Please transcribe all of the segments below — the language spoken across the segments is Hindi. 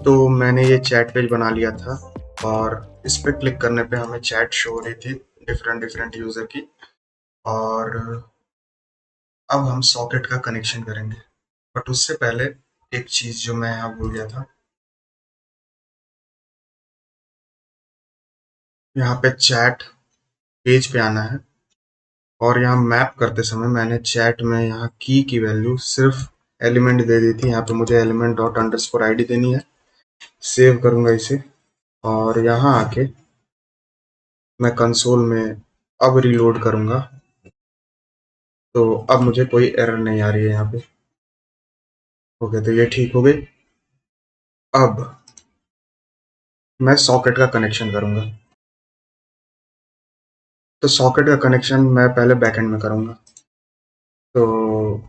तो मैंने ये चैट पेज बना लिया था और इस पे क्लिक करने पे हमें चैट शो हो रही थी डिफरेंट डिफरेंट यूज़र की। और अब हम सॉकेट का कनेक्शन करेंगे, बट उससे पहले एक चीज़ जो मैं यहाँ भूल गया था, यहाँ पे चैट पेज पे आना है और यहाँ मैप करते समय मैंने चैट में यहाँ की वैल्यू सिर्फ एलिमेंट दे दी थी। यहाँ पे मुझे element dot underscore I D देनी है। सेव करूँगा इसे और यहाँ आके मैं कंसोल में अब रीलोड करूँगा, तो अब मुझे कोई एरर नहीं आ रही है यहाँ पे। ओके, तो ये ठीक हो गई। अब मैं सॉकेट का कनेक्शन करूँगा। तो सॉकेट का कनेक्शन मैं पहले बैकएंड में करूँगा। तो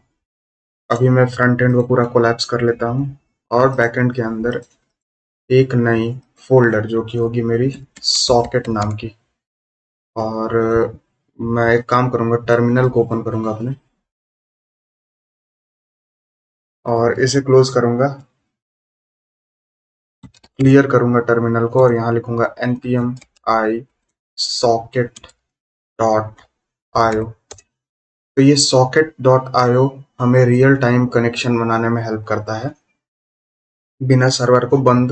अभी मैं फ्रंट एंड को पूरा कोलैप्स कर लेता हूँ और बैकएंड के अंदर एक नई फोल्डर जो कि होगी मेरी सॉकेट नाम की। और मैं एक काम करूँगा, टर्मिनल को ओपन करूँगा अपने और इसे क्लोज करूँगा, क्लियर करूँगा टर्मिनल को और यहाँ लिखूँगा npm i socket डॉट आयो। तो ये सॉकेट डॉट आयो हमें रियल टाइम कनेक्शन बनाने में हेल्प करता है बिना सर्वर को बंद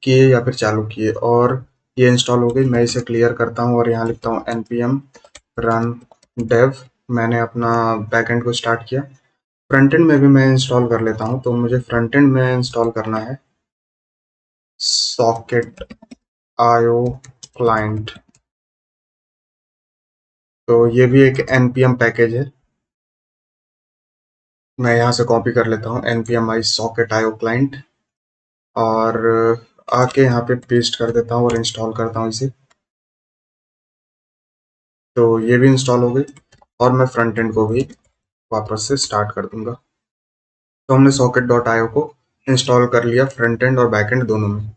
किए या फिर चालू किए। और ये इंस्टॉल हो गई। मैं इसे क्लियर करता हूँ और यहाँ लिखता हूँ npm run dev। मैंने अपना बैकएंड को स्टार्ट किया। फ्रंट एंड में भी मैं इंस्टॉल कर लेता हूँ। तो मुझे फ्रंट एंड में इंस्टॉल करना है सॉकेट आयो क्लाइंट। तो ये भी एक npm पैकेज है। मैं यहाँ से कॉपी कर लेता हूँ npm i socket io client और आके यहाँ पे पेस्ट कर देता हूँ और इंस्टॉल करता हूँ इसे। तो ये भी इंस्टॉल हो गई और मैं फ्रंट एंड को भी वापस से स्टार्ट कर दूंगा। तो हमने सॉकेट डॉट आयो को इंस्टॉल कर लिया फ्रंट एंड और बैक एंड दोनों में।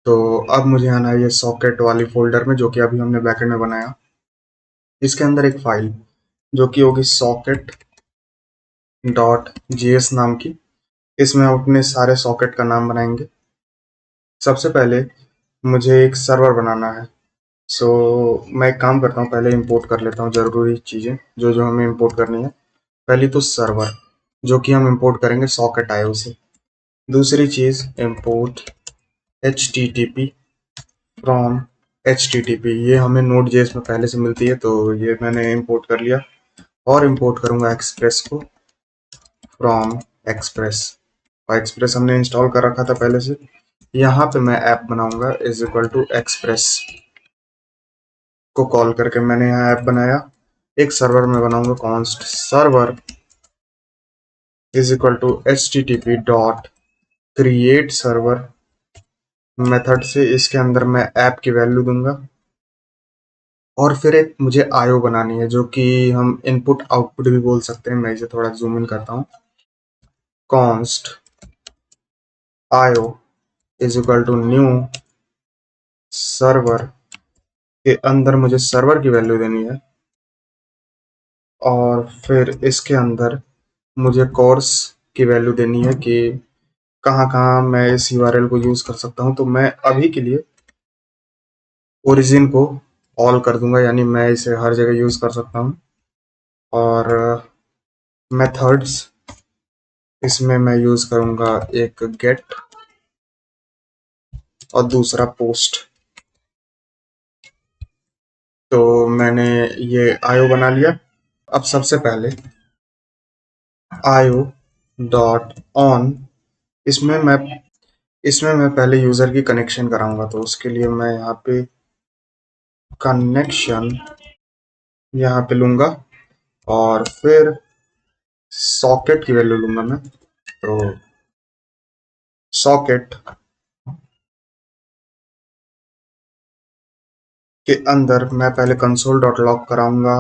तो अब मुझे आना है ये सॉकेट वाली फोल्डर में जो कि अभी हमने बैक एंड में बनाया। इसके अंदर एक फाइल जो कि होगी सॉकेट डॉट जेएस नाम की। इसमें हम अपने सारे सॉकेट का नाम बनाएंगे। सबसे पहले मुझे एक सर्वर बनाना है। सो मैं एक काम करता हूँ, पहले इंपोर्ट कर लेता हूँ ज़रूरी चीज़ें जो जो हमें इंपोर्ट करनी है। पहली तो सर्वर जो कि हम इंपोर्ट करेंगे सॉकेट आयो से। दूसरी चीज़ import H T T P from H T T P. ये हमें नोड जेएस में पहले से मिलती है, तो ये मैंने इंपोर्ट कर लिया। और इंपोर्ट करूँगा एक्सप्रेस को फ्रॉम एक्सप्रेस। और एक्सप्रेस हमने इंस्टॉल कर रखा था पहले से। यहाँ पे मैं ऐप बनाऊंगा इज इक्वल टू एक्सप्रेस को कॉल करके मैंने यहाँ ऐप बनाया। एक सर्वर में बनाऊंगा const server is equal to H T T P dot create server method से इसके अंदर मैं ऐप की वैल्यू दूंगा। और फिर एक मुझे आयो बनानी है जो कि हम इनपुट आउटपुट भी बोल सकते हैं। मैं इसे थोड़ा जूम इन करता हूँ। Const io is equal to new server के अंदर मुझे सर्वर की वैल्यू देनी है और फिर इसके अंदर मुझे कोर्स की वैल्यू देनी है कि कहाँ कहाँ मैं इस यूआरएल को यूज कर सकता हूँ। तो मैं अभी के लिए ओरिजिन को ऑल कर दूंगा, यानी मैं इसे हर जगह यूज कर सकता हूँ। और मेथड्स इसमें मैं यूज करूंगा एक गेट और दूसरा पोस्ट। तो मैंने ये आयो बना लिया। अब सबसे पहले आयो डॉट ऑन इसमें मैं पहले यूजर की कनेक्शन कराऊंगा। तो उसके लिए मैं यहाँ पे कनेक्शन यहाँ पे लूंगा और फिर सॉकेट की वैल्यू लूंगा मैं। तो सॉकेट के अंदर मैं पहले कंसोल डॉट लॉग कराऊंगा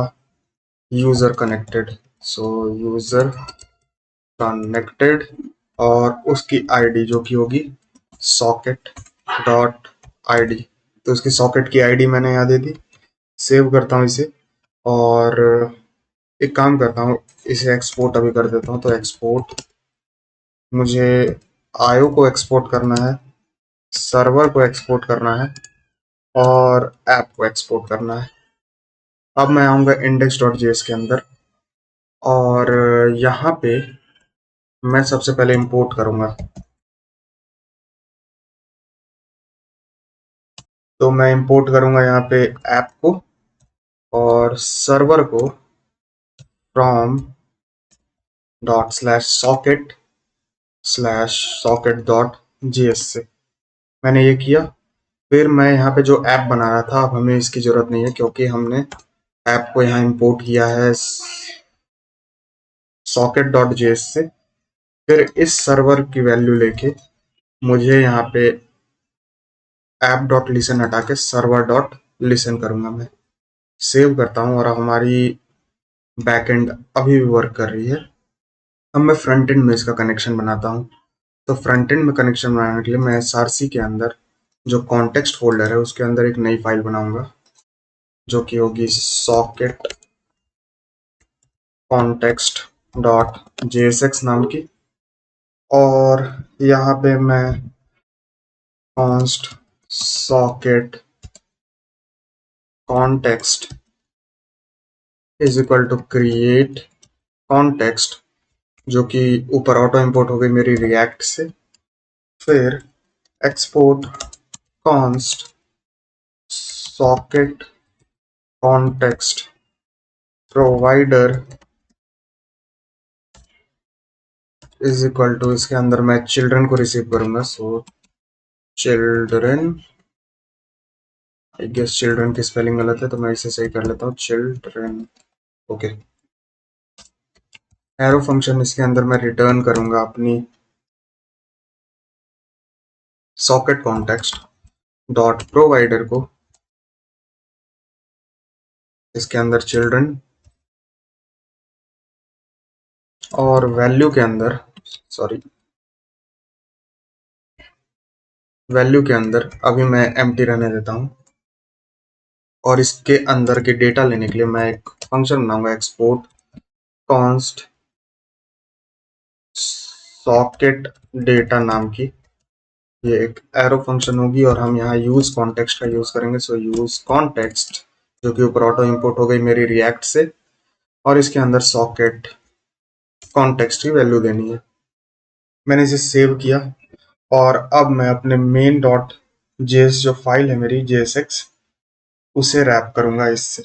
यूजर कनेक्टेड। सो यूजर कनेक्टेड और उसकी आईडी जो कि होगी सॉकेट डॉट आईडी। तो उसकी सॉकेट की आईडी मैंने यहाँ दे दी। सेव करता हूँ इसे और एक काम करता हूँ, इसे एक्सपोर्ट अभी कर देता हूँ। तो एक्सपोर्ट मुझे आयो को एक्सपोर्ट करना है, सर्वर को एक्सपोर्ट करना है और ऐप को एक्सपोर्ट करना है। अब मैं आऊँगा index.js के अंदर और यहाँ पे मैं सबसे पहले इंपोर्ट करूँगा। तो मैं इंपोर्ट करूँगा यहाँ पे ऐप को और सर्वर को फ्रॉम डॉट स्लैश सॉकेट से। मैंने ये किया। फिर मैं यहाँ पे जो ऐप बना रहा था, अब हमें इसकी ज़रूरत नहीं है क्योंकि हमने ऐप को यहाँ इंपोर्ट किया है socket.js से। फिर इस सर्वर की वैल्यू लेके मुझे यहाँ पे app.listen हटा के server.listen करूँगा। मैं सेव करता हूँ और हमारी बैकएंड अभी भी वर्क कर रही है। अब मैं फ्रंट एंड में इसका कनेक्शन बनाता हूँ। तो फ्रंट एंड में कनेक्शन बनाने के लिए मैं src के अंदर जो कॉन्टेक्स्ट फोल्डर है उसके अंदर एक नई फाइल बनाऊंगा जो कि होगी सॉकेट कॉन्टेक्स्ट डॉट jsx नाम की। और यहाँ पे मैं const socket context is equal to create context, जो कि ऊपर ऑटो इंपोर्ट हो गई मेरी रिएक्ट से। फिर export const socket context provider is equal to, इसके अंदर मैं चिल्ड्रन को रिसीव करूंगा। So children, I guess children की स्पेलिंग गलत है तो मैं इसे सही कर लेता हूँ, चिल्ड्रन। ओके। एरो फंक्शन, इसके अंदर मैं रिटर्न करूंगा अपनी सॉकेट कॉन्टेक्स्ट डॉट प्रोवाइडर को, इसके अंदर चिल्ड्रन, और वैल्यू के अंदर वैल्यू के अंदर अभी मैं एम्प्टी रहने देता हूँ। और इसके अंदर के डेटा लेने के लिए मैं एक फंक्शन बनाऊंगा, एक्सपोर्ट कॉन्स्ट सॉकेट डेटा नाम की। ये एक एरो फंक्शन होगी और हम यहाँ यूज कॉन्टेक्स्ट का यूज करेंगे। सो यूज कॉन्टेक्स्ट, जो कि ऊपर ऑटो इंपोर्ट हो गई मेरी रिएक्ट से, और इसके अंदर सॉकेट कॉन्टेक्स्ट की वैल्यू देनी है। मैंने इसे सेव किया और अब मैं अपने मेन डॉट जेएस जो फाइल है मेरी JSX, उसे रैप करूंगा इससे।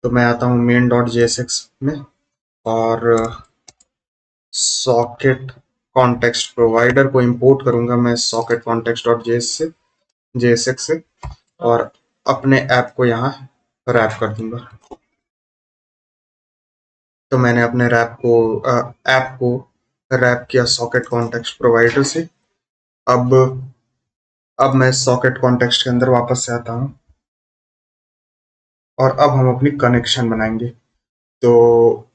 तो मैं आता हूँ मेन डॉट JSX में और सॉकेट कॉन्टेक्स्ट प्रोवाइडर को इंपोर्ट करूंगा मैं सॉकेट कॉन्टेक्स्ट डॉट JSX से, और अपने ऐप को यहाँ रैप कर दूंगा। तो मैंने अपने ऐप को रैप किया सॉकेट कॉन्टेक्स्ट प्रोवाइडर से। अब मैं सॉकेट कॉन्टेक्स्ट के अंदर वापस से आता हूँ और अब हम अपनी कनेक्शन बनाएंगे। तो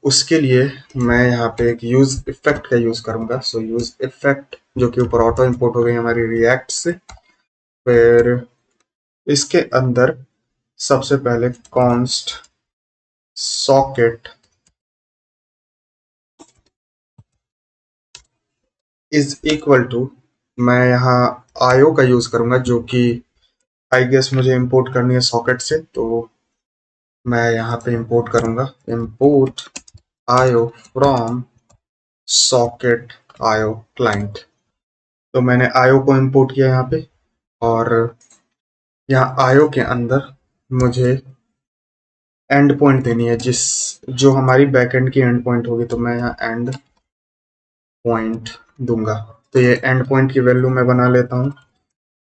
उसके लिए मैं यहाँ पे एक यूज इफेक्ट का यूज करूंगा। सो यूज इफेक्ट, जो कि ऊपर ऑटो इंपोर्ट हो गई हमारी रिएक्ट से। फिर इसके अंदर सबसे पहले const socket is equal to, मैं यहाँ आयो का यूज करूंगा जो कि आई गेस मुझे इंपोर्ट करनी है सॉकेट से। तो मैं यहाँ पे इंपोर्ट करूंगा, इंपोर्ट आयो फ्रॉम सॉकेट आयो क्लाइंट। तो मैंने आयो को इंपोर्ट किया यहाँ पे, और यहाँ आयो के अंदर मुझे एंड पॉइंट देनी है जो हमारी बैकएंड की एंड पॉइंट होगी। तो मैं यहाँ एंड पॉइंट दूंगा। तो ये एंड पॉइंट की वैल्यू मैं बना लेता हूँ।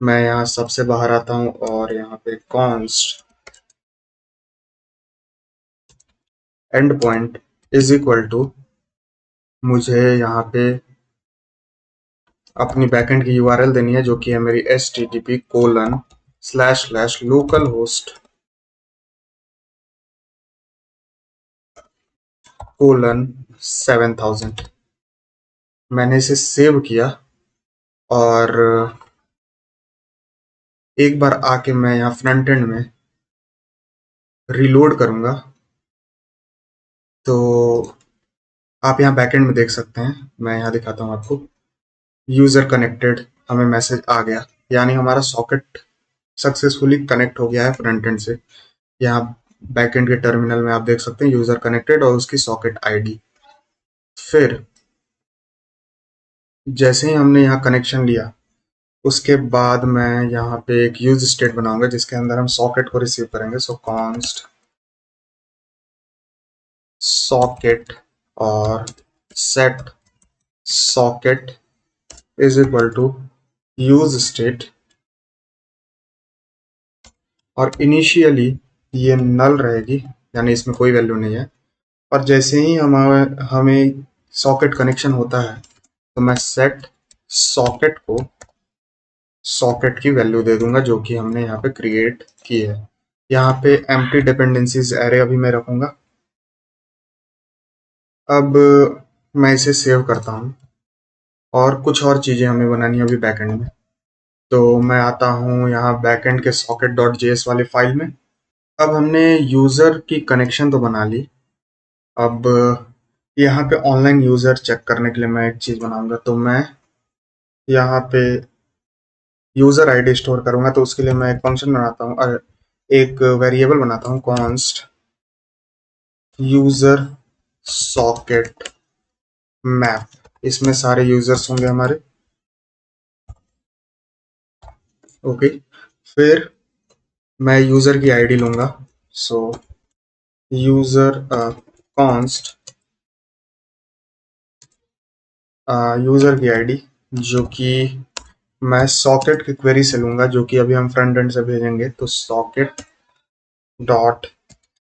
मैं यहाँ सबसे बाहर आता हूँ और यहाँ पे const end point is equal to, मुझे यहाँ पे अपनी बैकएंड की URL देनी है जो कि है मेरी http://localhost:7000। मैंने इसे सेव किया और एक बार आके मैं यहाँ फ्रंट एंड में रीलोड करूंगा। तो आप यहाँ बैकएंड में देख सकते हैं, मैं यहाँ दिखाता हूँ आपको। यूजर कनेक्टेड हमें मैसेज आ गया, यानी हमारा सॉकेट सक्सेसफुली कनेक्ट हो गया है फ्रंट एंड से। यहाँ बैकएंड के टर्मिनल में आप देख सकते हैं यूजर कनेक्टेड और उसकी सॉकेट आईडी। फिर जैसे ही हमने यहाँ कनेक्शन लिया, उसके बाद मैं यहाँ पे एक यूज स्टेट बनाऊंगा जिसके अंदर हम सॉकेट को रिसीव करेंगे। सो कॉन्स्ट सॉकेट और set socket is equal to use state, और इनिशियली ये नल रहेगी, यानी इसमें कोई वैल्यू नहीं है। और जैसे ही हमें सॉकेट कनेक्शन होता है तो मैं सेट सॉकेट को सॉकेट की वैल्यू दे दूंगा जो कि हमने यहाँ पे क्रिएट की है। यहाँ पे एम्प्टी डिपेंडेंसीज एरे अभी मैं रखूंगा। अब मैं इसे सेव करता हूँ और कुछ और चीज़ें हमें बनानी है अभी बैकएंड में। तो मैं आता हूँ यहाँ बैकएंड के सॉकेट डॉट जेएस वाले फाइल में। अब हमने यूज़र की कनेक्शन तो बना ली। अब यहाँ पे ऑनलाइन यूज़र चेक करने के लिए मैं एक चीज़ बनाऊंगा। तो मैं यहाँ पे यूज़र आईडी स्टोर करूंगा, तो उसके लिए मैं एक फंक्शन बनाता हूँ, एक वेरिएबल बनाता हूँ, कॉन्स्ट यूज़र सॉकेट मैप। इसमें सारे यूजर्स होंगे हमारे। ओके, फिर मैं यूजर की आईडी लूंगा। सो यूजर कॉन्स्ट यूजर की आईडी जो कि मैं सॉकेट की क्वेरी से लूंगा, जो कि अभी हम फ्रंट एंड से भेजेंगे। तो socket dot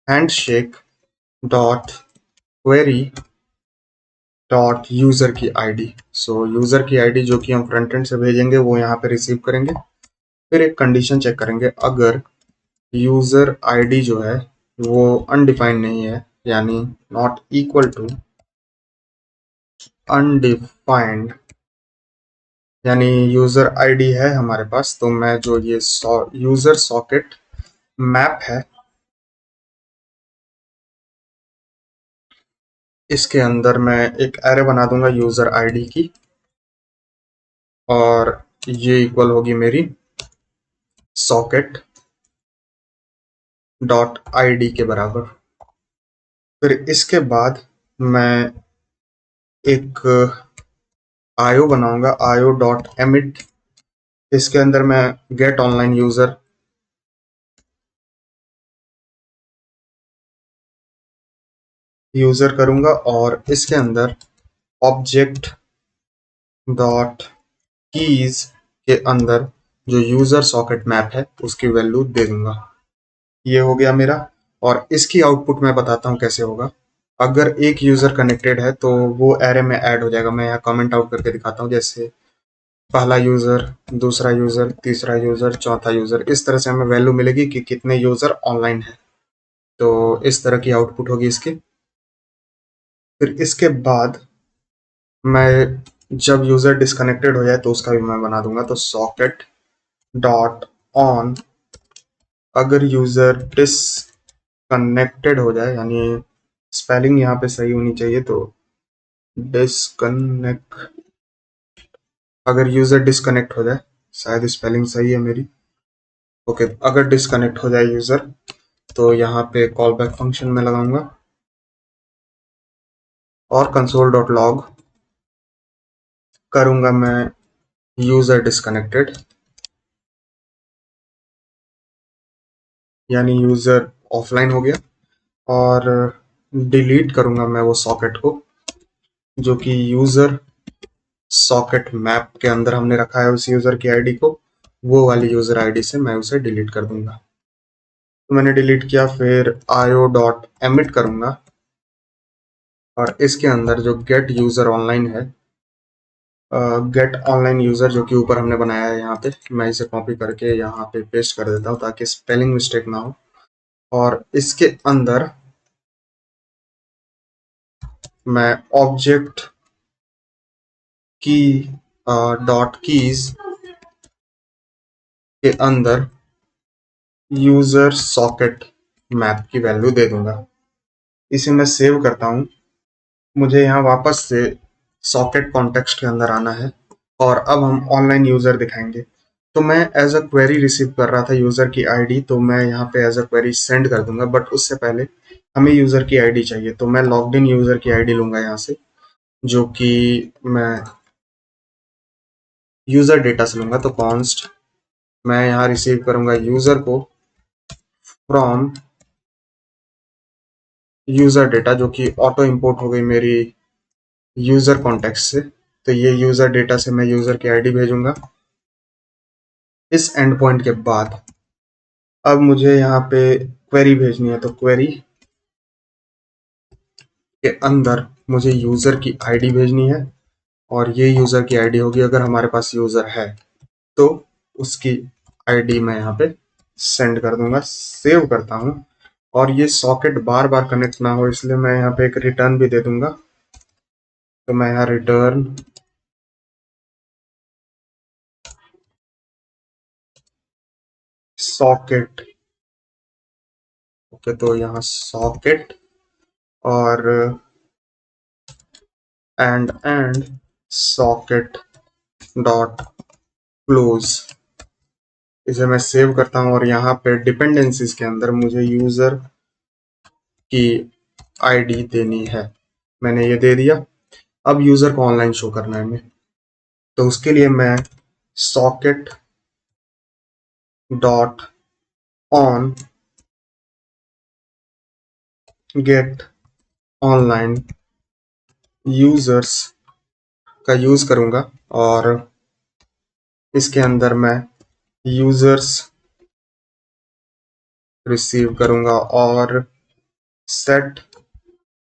handshake dot query dot user की आईडी। सो यूजर की आईडी जो कि हम फ्रंट एंड से भेजेंगे वो यहाँ पे रिसीव करेंगे। फिर एक कंडीशन चेक करेंगे, अगर यूजर आईडी जो है वो अनडिफाइंड नहीं है, यानी नॉट इक्वल टू अनडिफाइंड, यानी यूजर आईडी है हमारे पास, तो मैं जो ये यूजर सॉकेट मैप है इसके अंदर मैं एक एरे बना दूंगा यूजर आईडी की, और ये इक्वल होगी मेरी सॉकेट डॉट आईडी के बराबर। फिर इसके बाद मैं एक आयो बनाऊंगा, आयो डॉट एमिट। इसके अंदर मैं गेट ऑनलाइन यूजर करूंगा, और इसके अंदर ऑब्जेक्ट डॉट कीज के अंदर जो यूजर सॉकेट मैप है उसकी वैल्यू दे दूंगा। ये हो गया मेरा, और इसकी आउटपुट मैं बताता हूँ कैसे होगा। अगर एक यूजर कनेक्टेड है तो वो एरे में ऐड हो जाएगा। मैं यहाँ कमेंट आउट करके दिखाता हूँ, जैसे पहला यूजर, दूसरा यूजर, तीसरा यूजर, चौथा यूजर, इस तरह से हमें वैल्यू मिलेगी कि कितने यूजर ऑनलाइन है। तो इस तरह की आउटपुट होगी इसकी। फिर इसके बाद मैं जब यूजर डिस्कनेक्टेड हो जाए तो उसका भी मैं बना दूंगा। तो सॉकेट डॉट ऑन, अगर यूजर डिसकनेक्टेड हो जाए, यानी स्पेलिंग यहाँ पे सही होनी चाहिए, तो डिसकनेक्ट, अगर यूजर डिसकनेक्ट हो जाए, शायद स्पेलिंग सही है मेरी। ओके, अगर डिसकनेक्ट हो जाए यूजर तो यहाँ पे कॉल बैक फंक्शन में लगाऊंगा, और कंसोल डॉट लॉग करूंगा मैं यूजर डिसकनेक्टेड, यानी यूजर ऑफलाइन हो गया। और डिलीट करूंगा मैं वो सॉकेट को जो कि यूजर सॉकेट मैप के अंदर हमने रखा है उस यूजर की आईडी को, वो वाली यूजर आईडी से मैं उसे डिलीट कर दूंगा। तो मैंने डिलीट किया, फिर आयो डॉट एमिट करूंगा, और इसके अंदर जो गेट यूजर ऑनलाइन है, गेट ऑनलाइन यूजर जो कि ऊपर हमने बनाया है यहाँ पे, मैं इसे कॉपी करके यहाँ पे पेस्ट कर देता हूँ ताकि स्पेलिंग मिस्टेक ना हो। और इसके अंदर मैं ऑब्जेक्ट की डॉट कीज के अंदर यूजर सॉकेट मैप की वैल्यू दे दूंगा। इसे मैं सेव करता हूँ। मुझे यहाँ वापस से सॉकेट कॉन्टेक्स्ट के अंदर आना है, और अब हम ऑनलाइन यूजर दिखाएंगे। तो मैं एज अ क्वेरी रिसीव कर रहा था यूजर की आईडी, तो मैं यहाँ पे एज अ क्वेरी सेंड कर दूंगा, बट उससे पहले हमें यूजर की आईडी चाहिए। तो मैं लॉग्ड इन यूजर की आईडी लूंगा यहाँ से, जो कि मैं यूजर डेटा से लूंगा। तो कॉन्स्ट मैं यहाँ रिसीव करूंगा यूजर को फ्रॉम यूजर डेटा, जो कि ऑटो इंपोर्ट हो गई मेरी यूजर कॉन्टेक्स्ट से। तो ये यूजर डेटा से मैं यूजर की आईडी भेजूंगा। इस एंड पॉइंट के बाद अब मुझे यहाँ पे क्वेरी भेजनी है, तो क्वेरी के अंदर मुझे यूजर की आईडी भेजनी है, और ये यूजर की आईडी होगी अगर हमारे पास यूजर है तो उसकी आईडी मैं यहाँ पे सेंड कर दूंगा। सेव करता हूँ, और ये सॉकेट बार बार कनेक्ट ना हो इसलिए मैं यहाँ पे एक रिटर्न भी दे दूंगा। तो मैं यहाँ रिटर्न सॉकेट, ओके, तो यहाँ सॉकेट और एंड सॉकेट डॉट क्लोज, इसे मैं सेव करता हूँ। और यहाँ पे डिपेंडेंसीज के अंदर मुझे यूजर की आईडी देनी है, मैंने ये दे दिया। अब यूजर को ऑनलाइन शो करना है हमें, तो उसके लिए मैं socket dot on get online users का यूज करूंगा, और इसके अंदर मैं यूजर्स रिसीव करूंगा और सेट।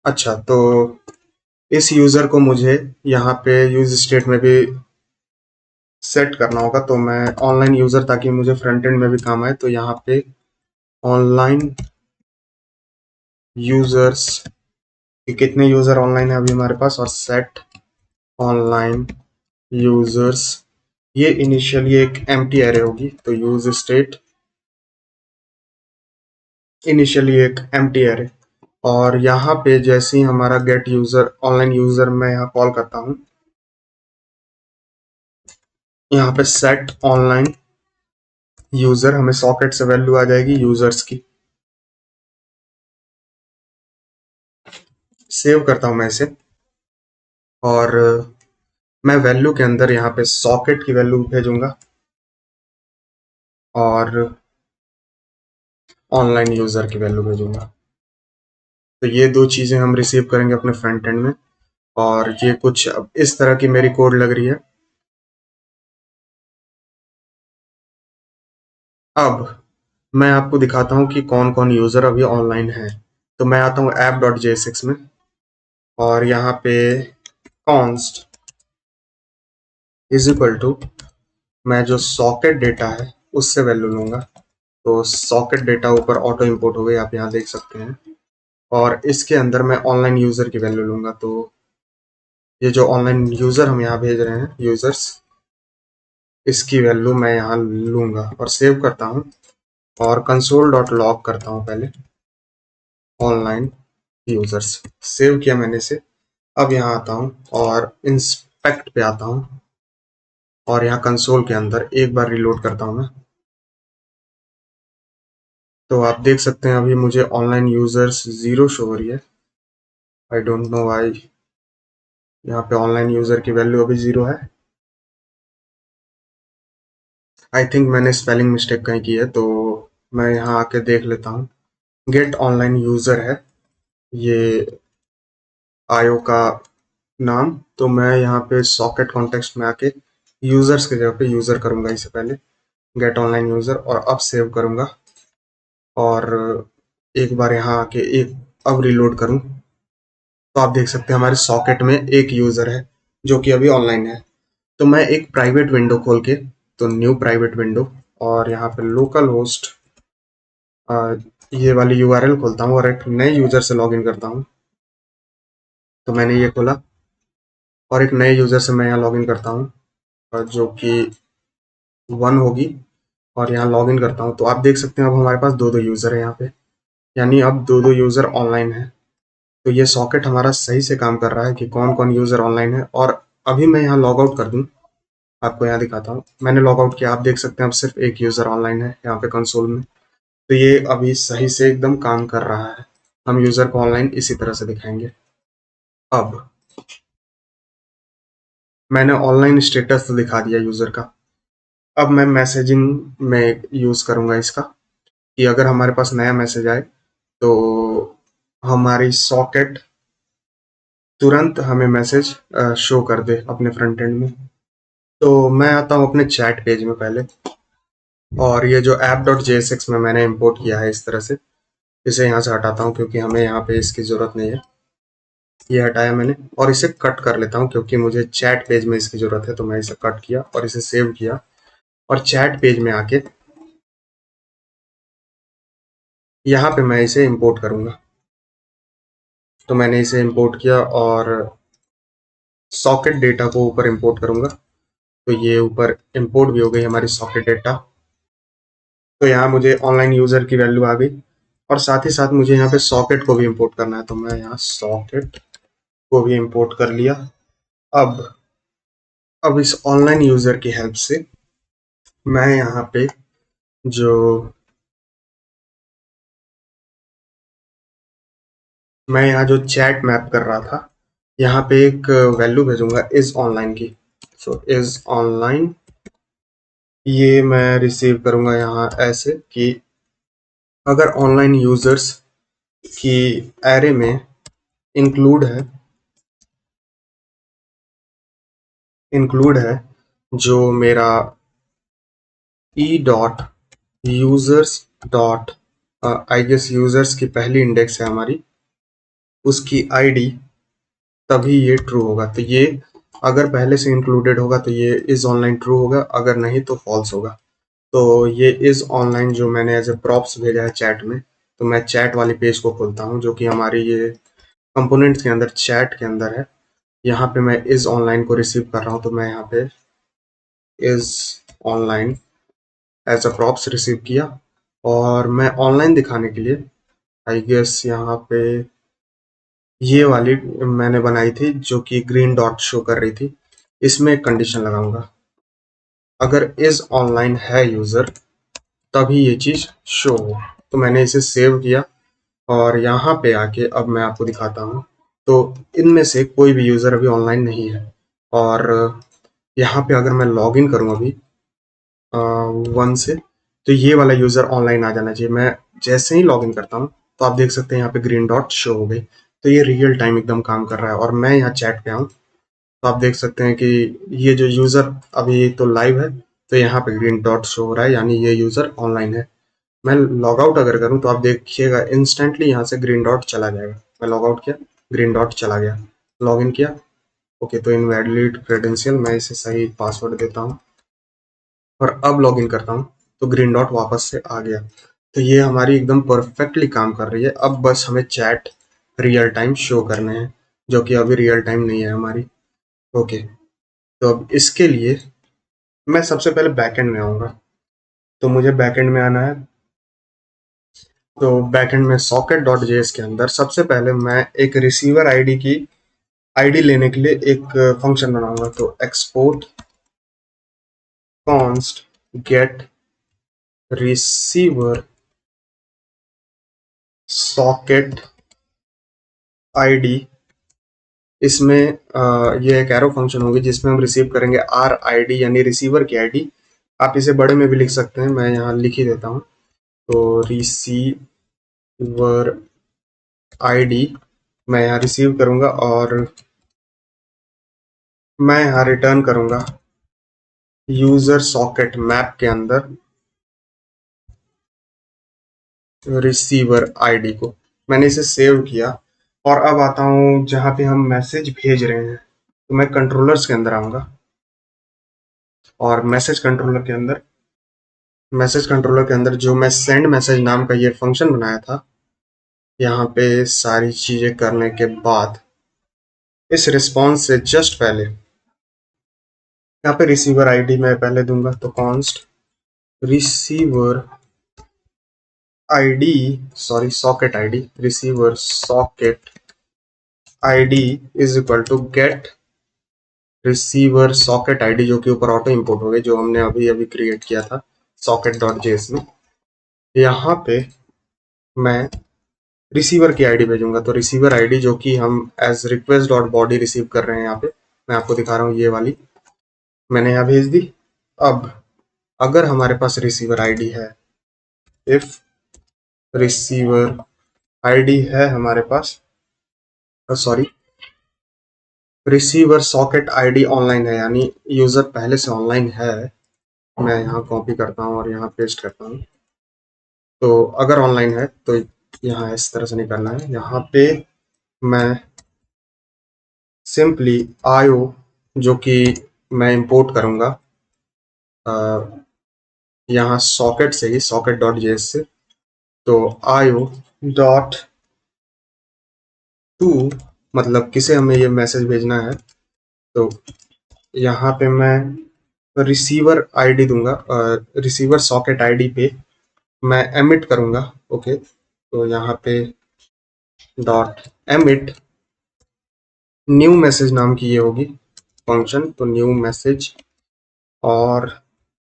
अच्छा, तो इस यूजर को मुझे यहाँ पे यूज स्टेट में भी सेट करना होगा। तो मैं ऑनलाइन यूजर, ताकि मुझे फ्रंट एंड में भी काम आए, तो यहाँ पे ऑनलाइन यूजर्स, कितने यूजर ऑनलाइन है अभी हमारे पास, और सेट ऑनलाइन यूजर्स। ये इनिशियली एक एम्प्टी एरे होगी, तो यूज स्टेट इनिशियली एक एम्प्टी एरे, और यहाँ पे जैसे ही हमारा गेट यूजर ऑनलाइन यूजर मैं यहाँ कॉल करता हूँ, यहाँ पे सेट ऑनलाइन यूजर, हमें सॉकेट से वैल्यू आ जाएगी यूजर्स की। सेव करता हूँ मैं इसे, और मैं वैल्यू के अंदर यहाँ पे सॉकेट की वैल्यू भेजूंगा और ऑनलाइन यूजर की वैल्यू भेजूंगा। तो ये दो चीजें हम रिसीव करेंगे अपने फ्रंट एंड में, और ये कुछ अब इस तरह की मेरी कोड लग रही है। अब मैं आपको दिखाता हूँ कि कौन कौन यूजर अभी ऑनलाइन है। तो मैं आता हूँ app.jsx में, और यहाँ पे const इज इक्वल टू, मैं जो सॉकेट डेटा है उससे वैल्यू लूंगा। तो सॉकेट डेटा ऊपर ऑटो इंपोर्ट हो गई, आप यहाँ देख सकते हैं, और इसके अंदर मैं ऑनलाइन यूजर की वैल्यू लूंगा। तो ये जो ऑनलाइन यूजर हम यहाँ भेज रहे हैं यूजर्स, इसकी वैल्यू मैं यहाँ लूंगा और सेव करता हूँ, और कंसोल डॉट लॉग करता हूँ पहले ऑनलाइन यूजर्स। सेव किया मैंने इसे। अब यहाँ आता हूँ और इंस्पेक्ट पे आता हूँ, और यहाँ कंसोल के अंदर एक बार रिलोड करता हूँ मैं। तो आप देख सकते हैं अभी मुझे ऑनलाइन यूजर्स 0 शो हो रही है। आई डोंट नो वाई यहाँ पे ऑनलाइन यूजर की वैल्यू अभी 0 है। आई थिंक मैंने स्पेलिंग मिस्टेक कहीं की है, तो मैं यहाँ आके देख लेता हूँ। गेट ऑनलाइन यूजर है ये आयो का नाम, तो मैं यहाँ पे सॉकेट कॉन्टेक्स्ट में आके यूजर्स की जगह पे यूजर करूंगा इसे पहले, गेट ऑनलाइन यूजर, और अब सेव करूंगा। और एक बार यहाँ आके एक अब रिलोड करूं, तो आप देख सकते हैं हमारे सॉकेट में एक यूजर है जो कि अभी ऑनलाइन है। तो मैं एक प्राइवेट विंडो खोल के, तो न्यू प्राइवेट विंडो, और यहाँ पे लोकल होस्ट ये वाली यूआरएल खोलता हूँ, और एक नए यूजर से लॉगिन करता हूँ। तो मैंने ये खोला, और एक नए यूजर से मैं यहाँ लॉगिन करता हूँ, जो कि 1 होगी, और यहाँ लॉगिन करता हूँ। तो आप देख सकते हैं अब हमारे पास दो दो यूजर है यहाँ पे, यानी अब दो दो यूजर ऑनलाइन है। तो ये सॉकेट हमारा सही से काम कर रहा है कि कौन कौन यूजर ऑनलाइन है। और अभी मैं यहाँ लॉग आउट कर दूं, आपको यहाँ दिखाता हूँ। मैंने लॉग आउट किया, आप देख सकते हैं अब सिर्फ एक यूजर ऑनलाइन है यहाँ पे कंसोल में। तो ये अभी सही से एकदम काम कर रहा है। हम यूजर को ऑनलाइन इसी तरह से दिखाएंगे। अब मैंने ऑनलाइन स्टेटस तो दिखा दिया यूजर का। अब मैं मैसेजिंग में यूज करूंगा इसका, कि अगर हमारे पास नया मैसेज आए तो हमारी सॉकेट तुरंत हमें मैसेज शो कर दे अपने फ्रंट एंड में। तो मैं आता हूँ अपने चैट पेज में पहले, और ये जो app.jsx में मैंने इंपोर्ट किया है इस तरह से, इसे यहाँ से हटाता हूँ क्योंकि हमें यहाँ पे इसकी ज़रूरत नहीं है। ये हटाया मैंने और इसे कट कर लेता हूँ क्योंकि मुझे चैट पेज में इसकी ज़रूरत है, तो मैं इसे कट किया और इसे सेव किया। और चैट पेज में आके यहाँ पे मैं इसे इंपोर्ट करूँगा। तो मैंने इसे इंपोर्ट किया और सॉकेट डेटा को ऊपर इंपोर्ट करूँगा। तो ये ऊपर इंपोर्ट भी हो गई हमारी सॉकेट डेटा। तो यहाँ मुझे ऑनलाइन यूज़र की वैल्यू आ गई, और साथ ही साथ मुझे यहाँ पे सॉकेट को भी इंपोर्ट करना है, तो मैं यहाँ सॉकेट को भी इंपोर्ट कर लिया। अब इस ऑनलाइन यूज़र की हेल्प से मैं यहाँ पे जो मैं यहाँ जो चैट मैप कर रहा था, यहाँ पे एक वैल्यू भेजूंगा इज ऑनलाइन की। सो इज ऑनलाइन, ये मैं रिसीव करूंगा यहाँ ऐसे कि अगर ऑनलाइन यूजर्स की एरे में इंक्लूड है जो मेरा e dot users dot I guess users की पहली इंडेक्स है हमारी, उसकी आईडी, तभी ये ट्रू होगा। तो ये अगर पहले से इंक्लूडेड होगा तो ये इज ऑनलाइन ट्रू होगा, अगर नहीं तो फॉल्स होगा। तो ये इज ऑनलाइन जो मैंने एज ए प्रॉप्स भेजा है चैट में, तो मैं चैट वाली पेज को खोलता हूँ जो कि हमारी ये कंपोनेंट्स के अंदर चैट के अंदर है। यहाँ पे मैं इज ऑनलाइन को रिसीव कर रहा हूँ, तो मैं यहाँ पे is online as a props receive किया। और मैं ऑनलाइन दिखाने के लिए आई गेस यहाँ पे ये वाली मैंने बनाई थी जो कि ग्रीन डॉट शो कर रही थी, इसमें एक कंडीशन लगाऊंगा, अगर इज ऑनलाइन है यूजर तभी ये चीज शो हो। तो मैंने इसे सेव किया और यहाँ पे आके अब मैं आपको दिखाता हूँ। तो इनमें से कोई भी यूजर अभी ऑनलाइन नहीं है, और यहाँ पे अगर मैं लॉग इन करूँ अभी 1 से, तो ये वाला यूजर ऑनलाइन आ जाना चाहिए। मैं जैसे ही लॉग इन करता हूँ तो आप देख सकते हैं यहाँ पे ग्रीन डॉट शो हो गई। तो ये रियल टाइम एकदम काम कर रहा है। और मैं यहाँ चैट पे आऊँ तो आप देख सकते हैं कि ये जो यूजर अभी तो लाइव है, तो यहाँ पे ग्रीन डॉट शो हो रहा है, यानी ये यूजर ऑनलाइन है। मैं लॉग आउट अगर करूँ तो आप देखिएगा इंस्टेंटली यहाँ से ग्रीन डॉट चला जाएगा। मैं लॉग आउट किया, ग्रीन डॉट चला गया। लॉग इन किया, ओके, तो इनवैलिड क्रेडेंशियल, मैं इसे सही पासवर्ड देता हूँ और अब लॉग इन करता हूँ तो ग्रीन डॉट वापस से आ गया। तो ये हमारी एकदम परफेक्टली काम कर रही है। अब बस हमें चैट रियल टाइम शो करने हैं, जो कि अभी रियल टाइम नहीं है हमारी। ओके, तो अब इसके लिए मैं सबसे पहले बैकएंड में आऊँगा। तो मुझे बैकएंड में आना है, तो बैकएंड में सॉकेट डॉट जेएस के अंदर सबसे पहले मैं एक रिसीवर आईडी की आईडी लेने के लिए एक फंक्शन बनाऊंगा। तो export const get receiver socket ID, इसमें ये एक एरो फंक्शन होगी जिसमें हम रिसीव करेंगे आर आईडी यानी रिसीवर की आईडी। आप इसे बड़े में भी लिख सकते हैं, मैं यहाँ लिख ही देता हूँ। तो रिसीवर आईडी मैं यहाँ रिसीव करूंगा और मैं यहाँ रिटर्न करूंगा यूजर सॉकेट मैप के अंदर रिसीवर आईडी को। मैंने इसे सेव किया और अब आता हूँ जहाँ पे हम मैसेज भेज रहे हैं। तो मैं कंट्रोलर्स के अंदर आऊँगा और मैसेज कंट्रोलर के अंदर जो मैं सेंड मैसेज नाम का ये फंक्शन बनाया था, यहाँ पे सारी चीज़ें करने के बाद इस रिस्पॉन्स से जस्ट पहले यहाँ पे रिसीवर आईडी मैं पहले दूंगा। तो const receiver ID, sorry socket ID, receiver socket ID is equal to get receiver socket ID जो कि ऊपर ऑटो इंपोर्ट हो गई, जो हमने अभी अभी क्रिएट किया था सॉकेट डॉट जेएस में। यहाँ पे मैं रिसीवर की आईडी भेजूंगा, तो रिसीवर आईडी जो कि हम as request dot body receive कर रहे हैं, यहाँ पे मैं आपको दिखा रहा हूँ, ये वाली मैंने यहाँ भेज दी। अब अगर हमारे पास रिसीवर आईडी है, इफ रिसीवर आईडी है हमारे पास, sorry, receiver socket ID online है, यानी यूजर पहले से ऑनलाइन है। मैं यहाँ कॉपी करता हूँ और यहाँ पेस्ट करता हूँ। तो अगर ऑनलाइन है तो यहाँ इस तरह से निकलना है। यहाँ पे मैं सिंपली आईओ जो कि मैं इंपोर्ट करूंगा यहाँ सॉकेट से ही, सॉकेट डॉट जेएस से, तो आईओ डॉट टू, मतलब किसे हमें ये मैसेज भेजना है, तो यहाँ पे मैं रिसीवर आईडी दूंगा, रिसीवर सॉकेट आईडी पे मैं एमिट करूंगा। ओके, तो यहाँ पे डॉट एमिट न्यू मैसेज नाम की ये होगी फंक्शन, तो न्यू मैसेज, और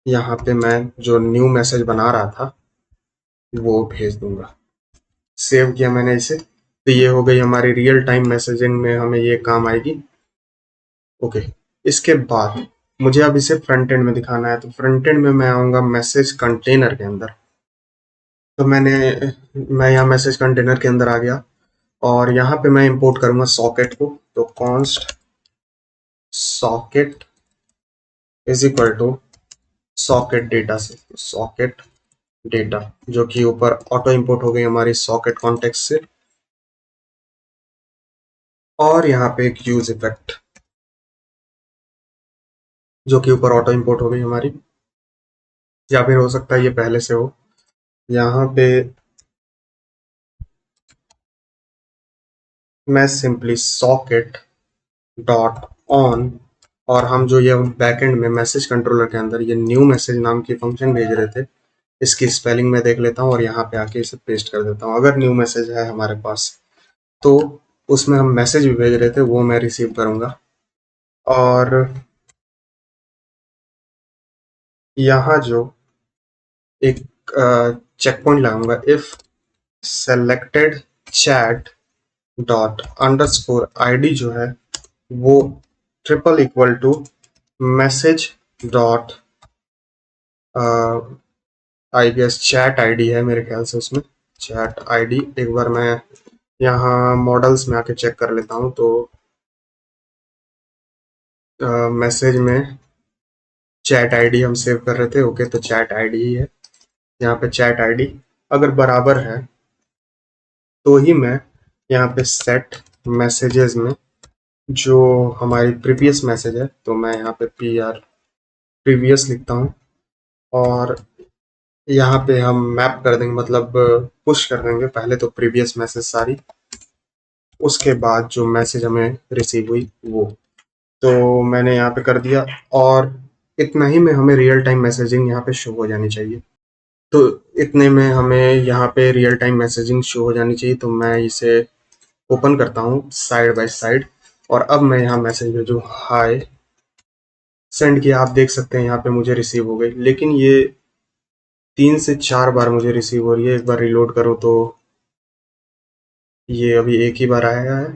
यहाँ पे मैं जो न्यू मैसेज बना रहा था वो भेज दूंगा। सेव किया मैंने इसे, तो ये हो गई हमारी रियल टाइम मैसेजिंग में हमें ये काम आएगी। ओके, इसके बाद मुझे अब इसे फ्रंट एंड में दिखाना है, तो फ्रंट एंड में मैं आऊंगा मैसेज कंटेनर के अंदर। तो मैं यहाँ मैसेज कंटेनर के अंदर आ गया और यहाँ पे मैं इंपोर्ट करूंगा सॉकेट को, तो const socket is equal to socket data से, सॉकेट डेटा जो कि ऊपर ऑटो इंपोर्ट हो गई हमारी सॉकेट कॉन्टेक्स्ट से, और यहाँ पे एक यूज इफेक्ट जो कि ऊपर ऑटो इंपोर्ट हो गई हमारी, या फिर हो सकता है ये पहले से हो। यहाँ पे मैं सिंपली सॉकेट डॉट ऑन, और हम जो ये बैकएंड में मैसेज कंट्रोलर के अंदर ये न्यू मैसेज नाम की फंक्शन भेज रहे थे, इसकी स्पेलिंग मैं देख लेता हूँ और यहाँ पे आके इसे पेस्ट कर देता हूँ। अगर न्यू मैसेज है हमारे पास तो उसमें हम मैसेज भी भेज रहे थे वो मैं रिसीव करूंगा, और यहाँ जो एक चेक पॉइंट लगाऊंगा, if selected chat dot underscore ID जो है वो triple equal to message dot, I guess chat ID है मेरे ख्याल से, उसमें चैट आईडी। एक बार मैं यहाँ मॉडल्स में आके चेक कर लेता हूँ, तो मैसेज में चैट आईडी हम सेव कर रहे थे। ओके, तो चैट आईडी ही है यहाँ पे। चैट आईडी अगर बराबर है तो ही मैं यहाँ पे सेट मैसेजेस में जो हमारी प्रीवियस मैसेज है, तो मैं यहाँ पे पी आर प्रीवियस लिखता हूँ, और यहाँ पे हम मैप कर देंगे, मतलब पुश कर देंगे पहले तो प्रीवियस मैसेज सारी, उसके बाद जो मैसेज हमें रिसीव हुई वो, तो मैंने यहाँ पे कर दिया। और इतना ही में हमें रियल टाइम मैसेजिंग यहाँ पे शो हो जानी चाहिए। तो इतने में हमें यहाँ पे रियल टाइम मैसेजिंग शो हो जानी चाहिए, तो मैं इसे ओपन करता हूँ साइड बाय साइड, और अब मैं यहाँ मैसेज भेजूँ हाय, सेंड किया, आप देख सकते हैं यहाँ पे मुझे रिसीव हो गई, लेकिन ये 3 से 4 बार मुझे रिसीव हो रही है। एक बार रिलोड करूँ तो ये अभी एक ही बार आया है।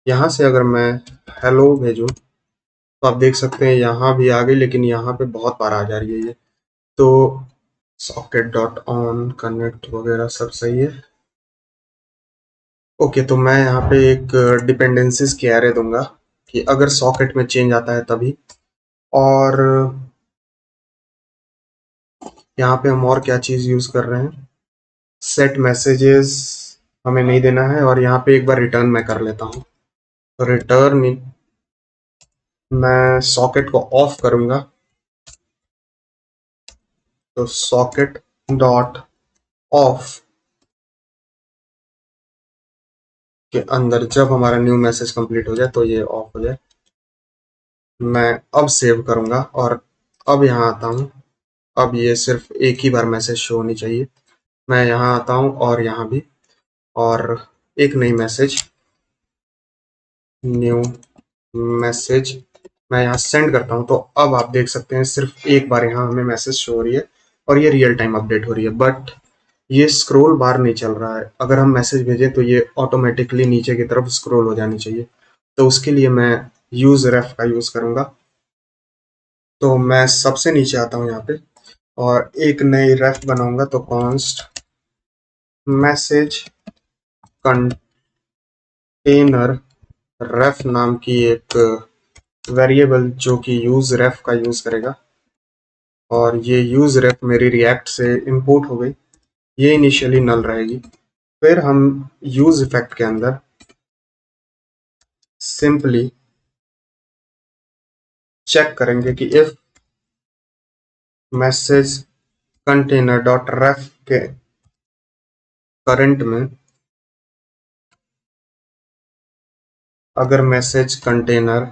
यहाँ से अगर मैं हेलो भेजूँ तो आप देख सकते हैं यहाँ भी आ गई, लेकिन यहाँ पे बहुत बार आ जा रही है ये। तो सॉकेट डॉट ऑन कनेक्ट वगैरह सब सही है। ओके, तो मैं यहाँ पे एक डिपेंडेंसीज की एरे दूंगा कि अगर सॉकेट में चेंज आता है तभी, और यहाँ पे हम और क्या चीज़ यूज़ कर रहे हैं, सेट मैसेजेस हमें नहीं देना है, और यहाँ पे एक बार रिटर्न मैं कर लेता हूँ। तो रिटर्न मैं सॉकेट को ऑफ करूंगा, तो सॉकेट डॉट ऑफ के अंदर जब हमारा न्यू मैसेज कंप्लीट हो जाए तो ये ऑफ हो जाए। मैं अब सेव करूंगा और अब यहाँ आता हूँ। अब ये सिर्फ एक ही बार मैसेज शो होनी चाहिए। मैं यहाँ आता हूँ और यहाँ भी, और एक नई मैसेज, न्यू मैसेज मैं यहाँ सेंड करता हूँ तो अब आप देख सकते हैं सिर्फ एक बार यहाँ हमें मैसेज शो हो रही है और ये रियल टाइम अपडेट हो रही है, बट ये स्क्रॉल बार नहीं चल रहा है। अगर हम मैसेज भेजें तो ये ऑटोमेटिकली नीचे की तरफ स्क्रॉल हो जानी चाहिए। तो उसके लिए मैं यूज रेफ का यूज करूंगा। तो मैं सबसे नीचे आता हूँ यहाँ पे और एक नई रेफ बनाऊंगा। तो कॉन्स्ट मैसेज कंटेनर रेफ नाम की एक वेरिएबल जो कि यूज रेफ का यूज करेगा, और ये यूज रेफ मेरी रिएक्ट से इंपोर्ट हो गई। ये इनिशियली नल रहेगी। फिर हम यूज इफेक्ट के अंदर सिंपली चेक करेंगे कि if message container dot ref के करंट में अगर message container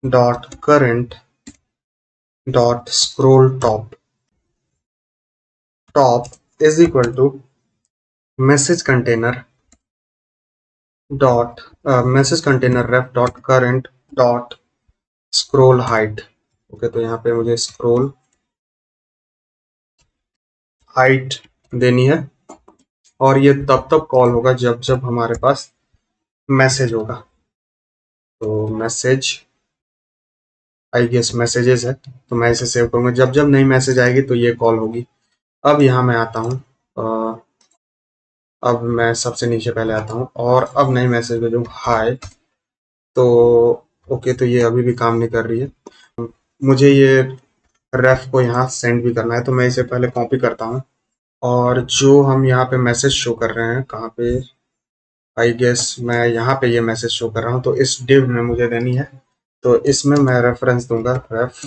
dot current dot scroll top top is equal to message container dot message container ref dot current dot scroll height. Okay, तो यहाँ पे मुझे स्क्रोल हाइट देनी है, और ये तब तब कॉल होगा जब जब हमारे पास मैसेज होगा। तो मैसेज आई गेस मैसेजेस है, तो मैं इसे सेव करूंगा। जब जब नई मैसेज आएगी तो ये कॉल होगी। अब यहाँ मैं आता हूँ, अब मैं सबसे नीचे पहले आता हूँ और अब नई मैसेज भेजूँ हाय। तो ओके, तो ये अभी भी काम नहीं कर रही है। मुझे ये रेफ को यहाँ सेंड भी करना है, तो मैं इसे पहले कॉपी करता हूँ। और जो हम यहाँ पे मैसेज शो कर रहे हैं, कहाँ पे, आई गेस मैं यहाँ पे ये मैसेज शो कर रहा हूँ, तो इस डिव में मुझे देनी है। तो इसमें मैं रेफरेंस दूंगा रेफ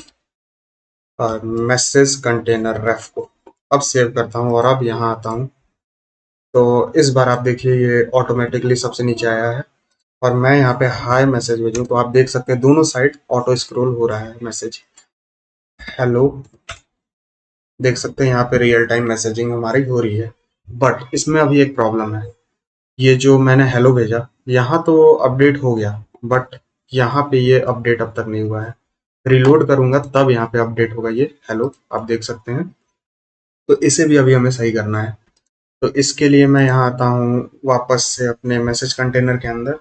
मैसेज कंटेनर रेफ को। अब सेव करता हूँ और अब यहाँ आता हूँ। तो इस बार आप देखिए ये ऑटोमेटिकली सबसे नीचे आया है, और मैं यहाँ पे हाई मैसेज भेजूँ तो आप देख सकते हैं दोनों साइड ऑटो स्क्रॉल हो रहा है मैसेज हेलो। देख सकते हैं यहाँ पे रियल टाइम मैसेजिंग हमारी हो रही है। बट इसमें अभी एक प्रॉब्लम है। ये जो मैंने हेलो भेजा यहाँ तो अपडेट हो गया, बट यहाँ पे ये अपडेट अब तक नहीं हुआ है। रिलोड करूंगा तब यहाँ पे अपडेट होगा ये हेलो, आप देख सकते हैं। तो इसे भी अभी हमें सही करना है। तो इसके लिए मैं यहाँ आता हूँ वापस से अपने मैसेज कंटेनर के अंदर,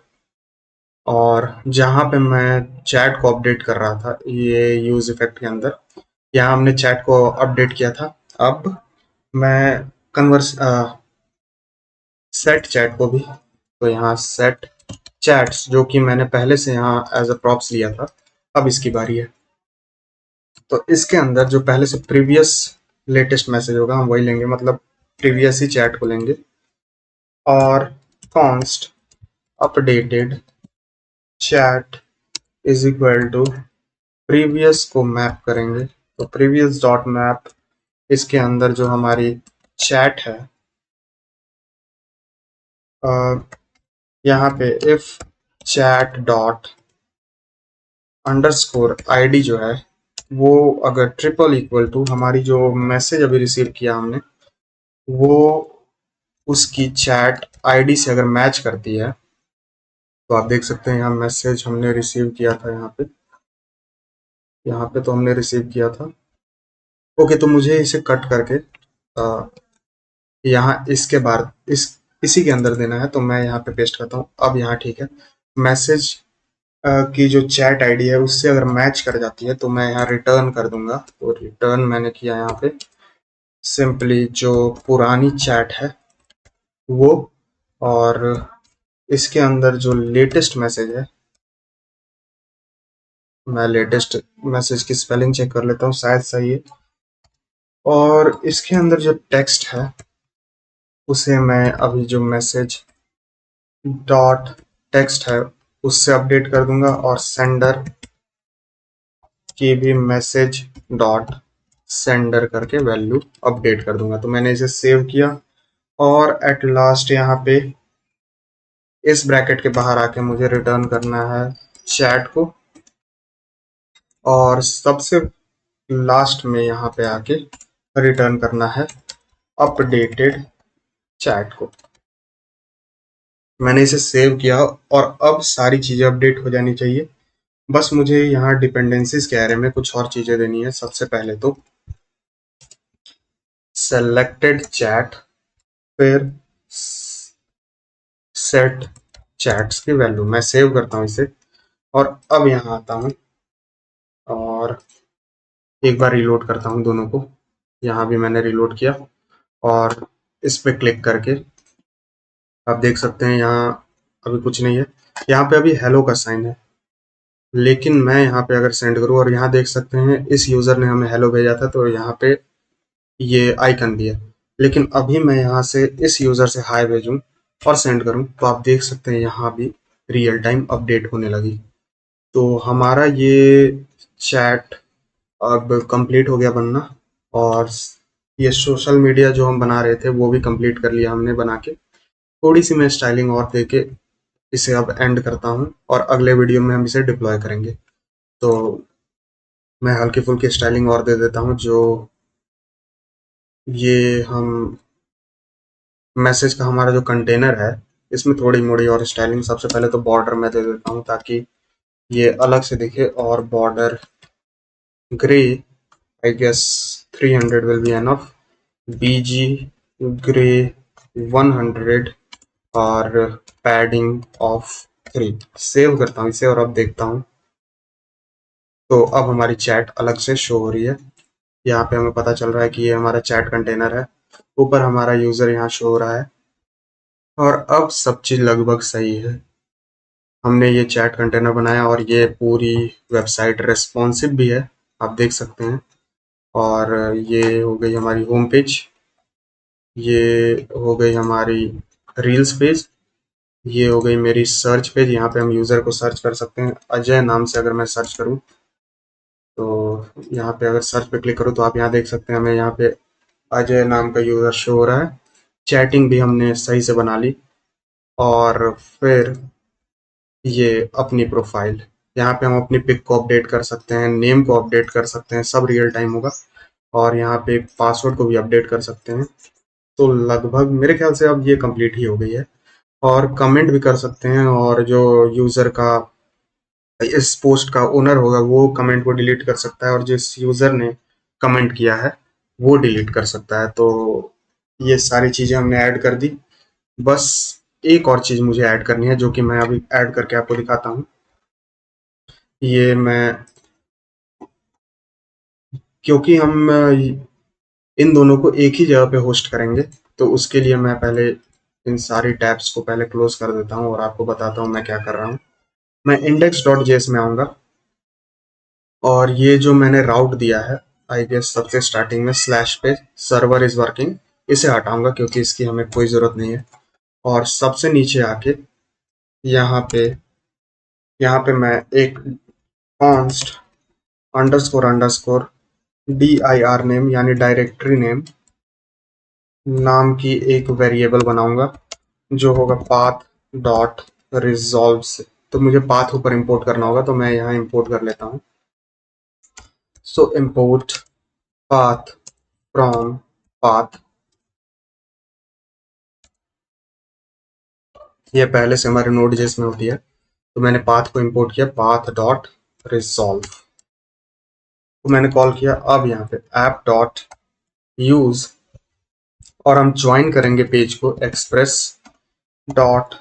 और जहाँ पे मैं चैट को अपडेट कर रहा था ये यूज इफेक्ट के अंदर, यहाँ हमने चैट को अपडेट किया था। अब मैं कन्वर्स सेट चैट को भी, तो यहाँ सेट चैट्स जो कि मैंने पहले से यहाँ एज अ प्रॉप्स लिया था, अब इसकी बारी है। तो इसके अंदर जो पहले से प्रीवियस लेटेस्ट मैसेज होगा हम वही लेंगे, मतलब प्रीवियस ही चैट को लेंगे, और const updated chat is equal to previous को मैप करेंगे। तो प्रीवियस डॉट मैप, इसके अंदर जो हमारी चैट है, यहाँ पे if chat dot underscore ID जो है वो अगर ट्रिपल इक्वल टू हमारी जो मैसेज अभी रिसीव किया हमने वो उसकी चैट आईडी से अगर मैच करती है, तो आप देख सकते हैं यहाँ मैसेज हमने रिसीव किया था। यहाँ पे तो हमने रिसीव किया था। ओके, तो मुझे इसे कट करके यहाँ इसके बाद इसी के अंदर देना है, तो मैं यहाँ पे पेस्ट करता हूँ। अब यहाँ ठीक है, मैसेज की जो चैट आईडी है उससे अगर मैच कर जाती है तो मैं यहाँ रिटर्न कर दूंगा। तो रिटर्न मैंने किया यहाँ पे सिंपली जो पुरानी चैट है वो, और इसके अंदर जो लेटेस्ट मैसेज है, मैं लेटेस्ट मैसेज की स्पेलिंग चेक कर लेता हूँ शायद सही है, और इसके अंदर जो टेक्स्ट है उसे मैं अभी जो मैसेज डॉट टेक्स्ट है उससे अपडेट कर दूंगा, और सेंडर की भी मैसेज डॉट सेंडर करके वैल्यू अपडेट कर दूंगा। तो मैंने इसे सेव किया, और एट लास्ट यहाँ पे इस ब्रैकेट के बाहर आके मुझे रिटर्न करना है चैट को, और सबसे लास्ट में यहाँ पे आके रिटर्न करना है अपडेटेड चैट को। मैंने इसे सेव किया और अब सारी चीजें अपडेट हो जानी चाहिए। बस मुझे यहाँ डिपेंडेंसीज के एरे में कुछ और चीजें देनी है। सबसे पहले तो सेलेक्टेड चैट, फिर सेट चैट्स की वैल्यू। मैं सेव करता हूँ इसे और अब यहाँ आता हूँ और एक बार रिलोड करता हूँ दोनों को। यहाँ भी मैंने रिलोड किया और इस पे क्लिक करके आप देख सकते हैं यहाँ अभी कुछ नहीं है। यहाँ पे अभी हेलो का साइन है, लेकिन मैं यहाँ पे अगर सेंड करूँ और यहाँ देख सकते हैं इस यूजर ने हमें हेलो भेजा था, तो यहाँ पे ये आइकन भी है। लेकिन अभी मैं यहाँ से इस यूजर से हाय भेजूं और सेंड करूं, तो आप देख सकते हैं यहाँ भी रियल टाइम अपडेट होने लगी। तो हमारा ये चैट अब कंप्लीट हो गया बनना, और ये सोशल मीडिया जो हम बना रहे थे वो भी कंप्लीट कर लिया हमने बना के। थोड़ी सी मैं स्टाइलिंग और देके इसे अब एंड करता हूँ और अगले वीडियो में हम इसे डिप्लॉय करेंगे। तो मैं हल्की फुल्की स्टाइलिंग और दे देता हूँ। जो ये हम मैसेज का हमारा जो कंटेनर है, इसमें थोड़ी मोड़ी और स्टाइलिंग। सबसे पहले तो बॉर्डर मैं दे देता हूँ ताकि ये अलग से दिखे, और border grey, I guess 300 will be enough. BG grey 100 और पैडिंग ऑफ 3। सेव करता हूँ इसे और अब देखता हूँ, तो अब हमारी चैट अलग से शो हो रही है। यहाँ पे हमें पता चल रहा है कि ये हमारा चैट कंटेनर है। ऊपर हमारा यूजर यहाँ शो हो रहा है और अब सब चीज लगभग सही है। हमने ये चैट कंटेनर बनाया और ये पूरी वेबसाइट रेस्पॉन्सिव भी है, आप देख सकते हैं। और ये हो गई हमारी होम पेज, ये हो गई हमारी रील्स पेज, ये हो गई मेरी सर्च पेज। यहाँ पे हम यूज़र को सर्च कर सकते हैं। अजय नाम से अगर मैं सर्च करूँ, तो यहाँ पे अगर सर्च पे क्लिक करूँ तो आप यहाँ देख सकते हैं हमें यहाँ पे अजय नाम का यूज़र शो हो रहा है। चैटिंग भी हमने सही से बना ली। और फिर ये अपनी प्रोफाइल, यहाँ पे हम अपनी पिक को अपडेट कर सकते हैं, नेम को अपडेट कर सकते हैं, सब रियल टाइम होगा। और यहाँ पे पासवर्ड को भी अपडेट कर सकते हैं। तो लगभग मेरे ख्याल से अब ये कंप्लीट ही हो गई है। और कमेंट भी कर सकते हैं, और जो यूज़र का इस पोस्ट का ओनर होगा वो कमेंट को डिलीट कर सकता है, और जिस यूज़र ने कमेंट किया है वो डिलीट कर सकता है। तो ये सारी चीज़ें हमने ऐड कर दी। बस एक और चीज़ मुझे ऐड करनी है, जो कि मैं अभी ऐड करके आपको दिखाता हूँ। ये मैं, क्योंकि हम इन दोनों को एक ही जगह पे होस्ट करेंगे, तो उसके लिए मैं पहले इन सारी टैब्स को पहले क्लोज कर देता हूँ और आपको बताता हूँ मैं क्या कर रहा हूँ। मैं index.js में आऊँगा और ये जो मैंने राउट दिया है, आई गेस सबसे स्टार्टिंग में स्लैश पे सर्वर इज वर्किंग, इसे हटाऊंगा क्योंकि इसकी हमें कोई ज़रूरत नहीं है। और सबसे नीचे आके यहाँ पे मैं एक const underscore underscore dir name यानी डायरेक्टरी नेम नाम की एक वेरिएबल बनाऊंगा, जो होगा पाथ डॉट रिजॉल्व से। तो मुझे पाथ ऊपर इंपोर्ट करना होगा, तो मैं यहाँ इंपोर्ट कर लेता हूँ। सो इंपोर्ट पाथ फ्रॉम पाथ, ये पहले से हमारे नोड जेएस में होती है। तो मैंने पाथ को इंपोर्ट किया, पाथ डॉट रिजॉल्व तो मैंने कॉल किया। अब यहाँ पे ऐप डॉट यूज, और हम ज्वाइन करेंगे पेज को एक्सप्रेस डॉट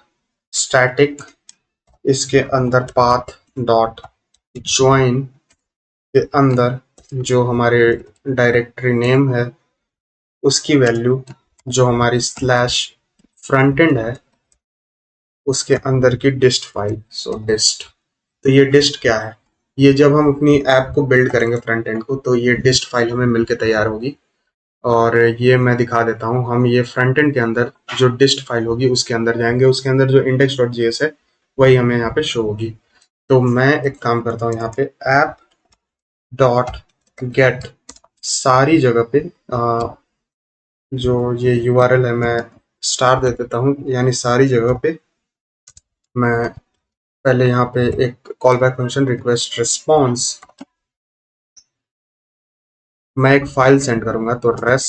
स्टैटिक, इसके अंदर पाथ डॉट ज्वाइन के अंदर जो हमारे डायरेक्टरी नेम है उसकी वैल्यू, जो हमारी स्लैश फ्रंट एंड है उसके अंदर की डिस्ट फाइल, सो डिस्ट। तो ये डिस्ट क्या है, ये जब हम अपनी ऐप को बिल्ड करेंगे फ्रंट एंड को, तो ये डिस्ट फाइल हमें मिलके तैयार होगी। और ये मैं दिखा देता हूँ, हम ये फ्रंट एंड के अंदर जो डिस्ट फाइल होगी उसके अंदर जाएंगे, उसके अंदर जो index.js है वही हमें यहाँ पे शो होगी। तो मैं एक काम करता हूँ, यहाँ पे ऐप डॉट गेट सारी जगह पे जो ये यूआरएल है मैं स्टार दे देता हूँ, यानी सारी जगह पे मैं पहले यहाँ पे एक call back function request response, मैं एक फाइल सेंड करूंगा, तो res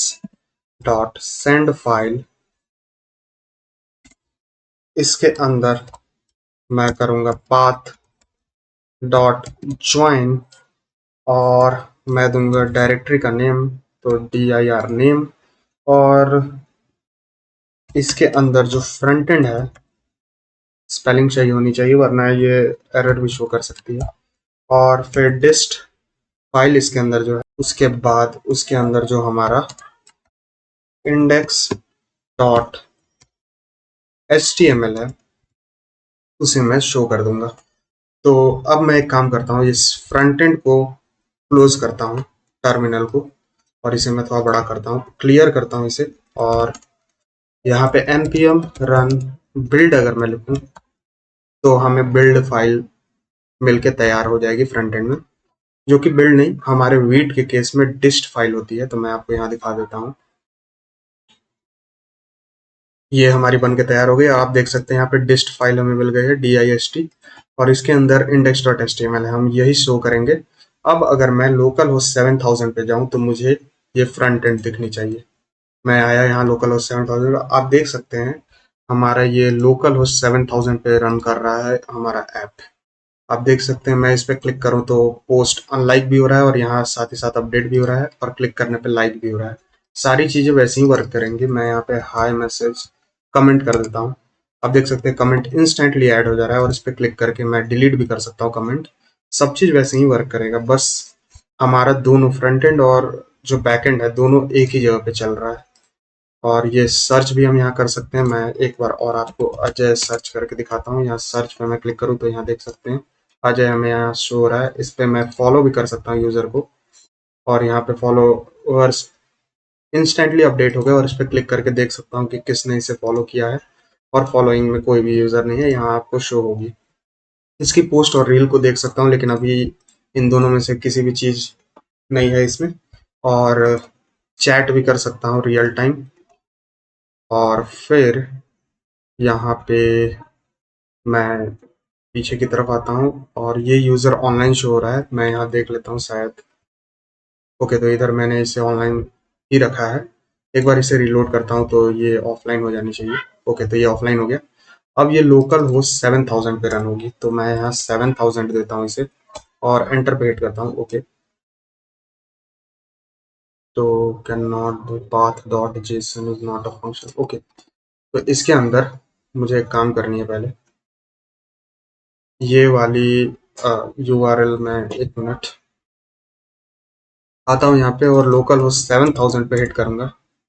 डॉट सेंड फाइल, इसके अंदर मैं करूंगा पाथ डॉट ज्वाइन और मैं दूंगा डायरेक्टरी का नेम, तो dir नेम, और इसके अंदर जो फ्रंट एंड है स्पेलिंग सही होनी चाहिए वरना ये एरर भी शो कर सकती है। और फिर डिस्ट फाइल इसके अंदर जो है, उसके बाद उसके अंदर जो हमारा इंडेक्स डॉट html है उसे मैं शो कर दूंगा। तो अब मैं एक काम करता हूँ, इस फ्रंट एंड को क्लोज करता हूँ टर्मिनल को, और इसे मैं थोड़ा बड़ा करता हूँ, क्लियर करता हूँ इसे, और यहाँ पे npm run build अगर मैं लिखूँ तो हमें बिल्ड फाइल मिलके तैयार हो जाएगी फ्रंट एंड में, जो कि बिल्ड नहीं, हमारे वीट के केस में डिस्ट फाइल होती है। तो मैं आपको यहाँ दिखा देता हूँ, ये हमारी बन के तैयार हो गई। आप देख सकते हैं यहाँ पे डिस्ट फाइल हमें मिल गई है dist, और इसके अंदर index.html है, हम यही शो करेंगे। अब अगर मैं लोकल होस्ट 7000 पे जाऊं तो मुझे ये फ्रंट एंड दिखनी चाहिए। मैं आया यहाँ लोकल होस्ट 7000, आप देख सकते हैं हमारा ये लोकल होस्ट 7000 पे रन कर रहा है हमारा ऐप। आप देख सकते हैं मैं इस पर क्लिक करूं तो पोस्ट अनलाइक भी हो रहा है और यहाँ साथ ही साथ अपडेट भी हो रहा है, और क्लिक करने पे लाइक भी हो रहा है। सारी चीजें वैसे ही वर्क करेंगी। मैं यहाँ पे हाई मैसेज कमेंट कर देता हूँ, आप देख सकते हैं कमेंट इंस्टेंटली ऐड हो जा रहा है, और इस पर क्लिक करके मैं डिलीट भी कर सकता हूँ कमेंट। सब चीज वैसे ही वर्क करेगा, बस हमारा दोनों फ्रंट एंड और जो बैक एंड है दोनों एक ही जगह पे चल रहा है। और ये सर्च भी हम यहाँ कर सकते हैं। मैं एक बार और आपको अजय सर्च करके दिखाता हूँ। यहाँ सर्च पे मैं क्लिक करूँ तो यहाँ देख सकते हैं अजय हमें यहाँ शो हो रहा है। इस पे मैं फॉलो भी कर सकता हूँ यूजर को, और यहाँ पे फॉलोअर्स इंस्टेंटली अपडेट हो गए, और इस पे क्लिक करके देख सकता हूँ कि किसने इसे फॉलो किया है, और फॉलोइंग में कोई भी यूजर नहीं है, यहाँ आपको शो होगी। इसकी पोस्ट और रील को देख सकता हूँ, लेकिन अभी इन दोनों में से किसी भी चीज नहीं है इसमें। और चैट भी कर सकता हूँ रियल टाइम। और फिर यहाँ पे मैं पीछे की तरफ आता हूँ और ये यूज़र ऑनलाइन शो हो रहा है, मैं यहाँ देख लेता हूँ शायद। ओके, तो इधर मैंने इसे ऑनलाइन ही रखा है। एक बार इसे रिलोड करता हूँ तो ये ऑफलाइन हो जानी चाहिए। ओके, तो ये ऑफलाइन हो गया। अब ये लोकल होस्ट 7000 पे रन होगी, तो मैं यहाँ 7000 देता हूँ इसे, और एंटर पे हिट करता हूँ। ओके, तो can not path dot JSON is not a function. Okay, तो इसके अंदर मुझे एक काम करनी है। पहले ये वाली URL में, एक मिनट, आता हूँ यहाँ पे और लोकल होस्ट 7000 पे हिट करूंगा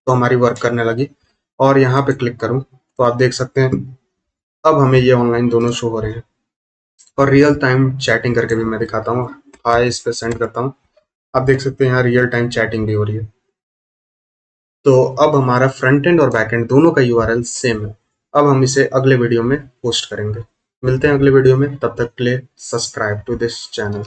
तो हमारी वर्क करने लगी। और यहाँ पे क्लिक करूँ तो आप देख सकते हैं अब हमें ये ऑनलाइन दोनों शो हो रहे हैं। और रियल टाइम चैटिंग करके भी मैं दिखाता हूँ, हाई इस पे सेंड करता हूँ। आप देख सकते हैं यहाँ रियल टाइम चैटिंग भी हो रही है। तो अब हमारा फ्रंट एंड और बैक एंड दोनों का URL सेम है। अब हम इसे अगले वीडियो में पोस्ट करेंगे। मिलते हैं अगले वीडियो में, तब तक के लिए सब्सक्राइब टू दिस चैनल।